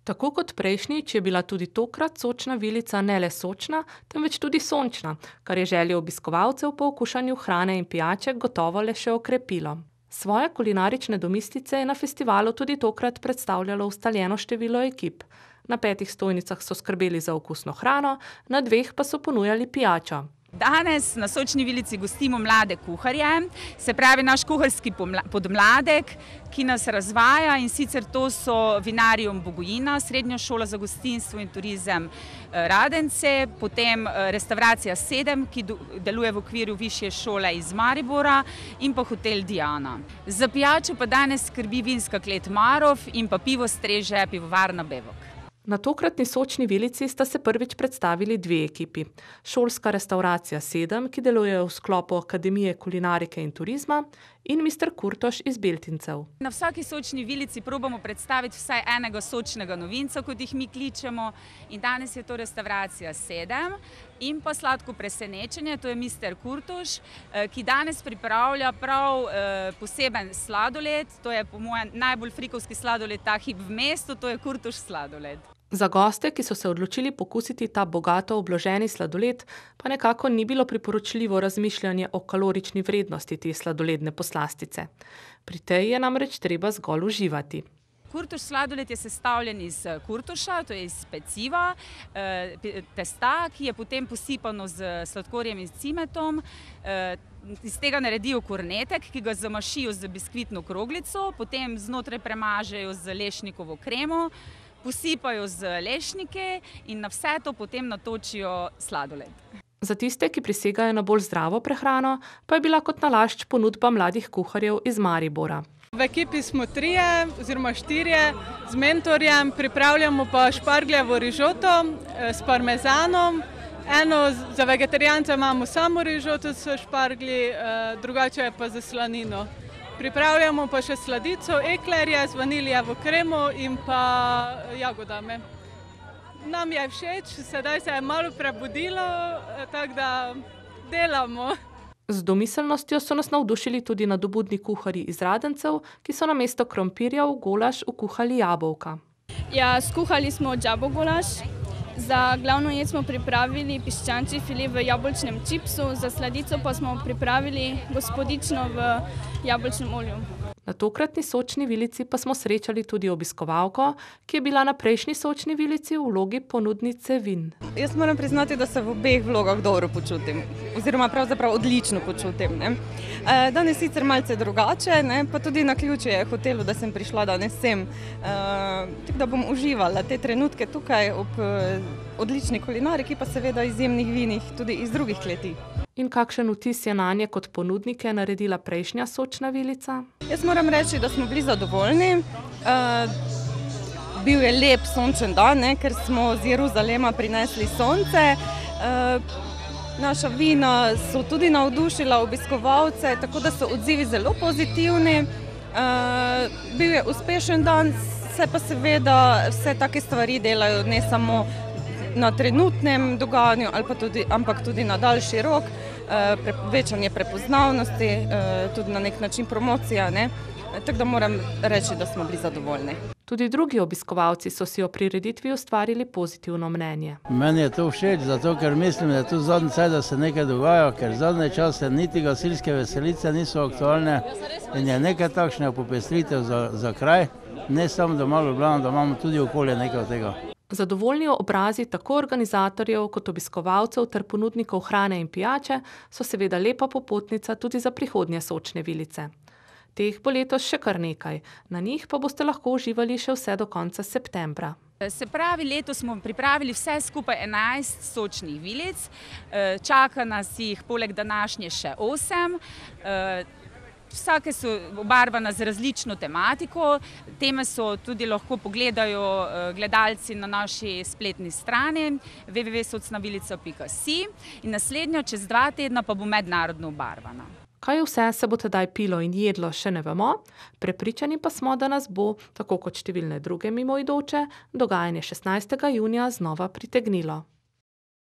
Tako kot prejšnjič je bila tudi tokrat sočna vilica ne le sočna, temveč tudi sončna, kar je željo obiskovalcev po okušanju hrane in pijače gotovo le še okrepilo. Svoje kulinarične domislice je na festivalu tudi tokrat predstavljalo ustaljeno število ekip. Na 5 stojnicah so skrbeli za okusno hrano, na 2 pa so ponujali pijačo. Danes na Sočni vilici gostimo mlade kuharje, se pravi naš kuharski podmladek, ki nas razvaja, in sicer to so Vinarium Bogojina, Srednja šola za gostinstvo in turizem Radence, potem Restavracija 7, ki deluje v okviru Višje šole iz Maribora, in pa Hotel Diana. Za pijačo pa danes skrbi vinska klet Marof in pa pivo streže pivovarna Bevok. Na tokratni Sočni vilici sta se prvič predstavili 2 ekipi. Šolska Restavracija 7, ki deluje v sklopu Akademije kulinarike in turizma, in Mister Kurtoš iz Beltincev. Na vsaki Sočni vilici probamo predstaviti vsaj enega sočnega novinca, kot jih mi kličemo, in danes je to Restavracija 7 in pa Sladko presenečenje, to je Mister Kurtoš, ki danes pripravlja prav poseben sladoled, to je po mojem najbolj frikovski sladoled ta hip v mestu, to je Kurtoš sladoled. Za goste, ki so se odločili pokusiti ta bogato obloženi sladoled, pa nekako ni bilo priporočljivo razmišljanje o kalorični vrednosti te sladoledne poslastice. Pri tej je namreč treba zgolj uživati. Kurtoš sladoled je sestavljen iz kurtoša, to je iz peciva, testa, ki je potem posipano z sladkorjem in cimetom. Iz tega naredijo kornetek, ki ga zamašijo z biskvitno kroglico, potem znotraj premažejo z lešnikovo kremo, posipajo z lešnike in na vse to potem natočijo sladoled. Za tiste, ki prisegajo na bolj zdravo prehrano, pa je bila kot nalašč ponudba mladih kuharjev iz Maribora. V ekipi smo 3 oziroma 4 z mentorjem, pripravljamo pa špargljevo rižoto s parmezanom. Eno za vegetarijance imamo samo rižoto s šparglji, drugače pa za slanino. Pripravljamo pa še sladico eklerja z vaniljevo kremo in pa jagodami. Nam je všeč, sedaj se je malo prebudilo, tako da delamo. Z domiselnostjo so nas navdušili tudi nadobudni kuharji iz Radencev, ki so namesto krompirja v golaž vkuhali jabolka. Ja, skuhali smo jabogolaž. Za glavno jed smo pripravili piščančji file v jabolčnem čipsu, za sladico pa smo pripravili gospodično v jabolčnem olju. Na tokratni Sočni vilici pa smo srečali tudi obiskovalko, ki je bila na prejšnji Sočni vilici v vlogi ponudnice vin. Jaz moram priznati, da se v obeh vlogah dobro počutim, oziroma pravzaprav odlično počutim. Danes sicer malce drugače, pa tudi naključje hotelu, da sem prišla danes sem. Tako da bom uživala te trenutke tukaj ob odlični kulinariki, pa seveda izjemnih vinih tudi iz drugih kleti. In kakšen vtis je nanje kot ponudnike naredila prejšnja Sočna vilica? Jaz moram reči, da smo bili zadovoljni. Bil je lep sončen dan, ker smo z Jeruzalema prinesli sonce. Naša vina so tudi navdušila obiskovalce, tako da so odzivi zelo pozitivni. Bil je uspešen dan, se pa seveda vse take stvari delajo ne samo na trenutnem dogajanju, ampak tudi na daljši rok, večanje prepoznavnosti, tudi na nek način promocija. Tako da moram reči, da smo bili zadovoljni. Tudi drugi obiskovalci so si o prireditvi ustvarili pozitivno mnenje. Meni je to všeč, zato ker mislim, da je tu zadnji čas, da se nekaj dogaja, ker zadnje čase niti gasilske veselice niso aktualne in je nekaj takšne popestritev za kraj, ne samo doma v Ljubljani, da imamo tudi okolje nekaj od tega. Zadovoljni obrazi tako organizatorjev kot obiskovalcev ter ponudnikov hrane in pijače so seveda lepa popotnica tudi za prihodnje Sočne vilice. Teh bo letos še kar nekaj, na njih pa boste lahko uživali še vse do konca septembra. Se pravi, letos smo pripravili vse skupaj 11 Sočnih vilic, čaka nas jih poleg današnje še 8. Vsake so obarvane z različno tematiko, teme so tudi lahko pogledajo gledalci na naši spletni strani www.socnavilica.si in naslednjo čez 2 tedna pa bo mednarodno obarvana. Kaj vse se bo tedaj pilo in jedlo, še ne vemo, prepričani pa smo, da nas bo, tako kot številne druge mimoidoče, dogajanje 16. junija znova pritegnilo.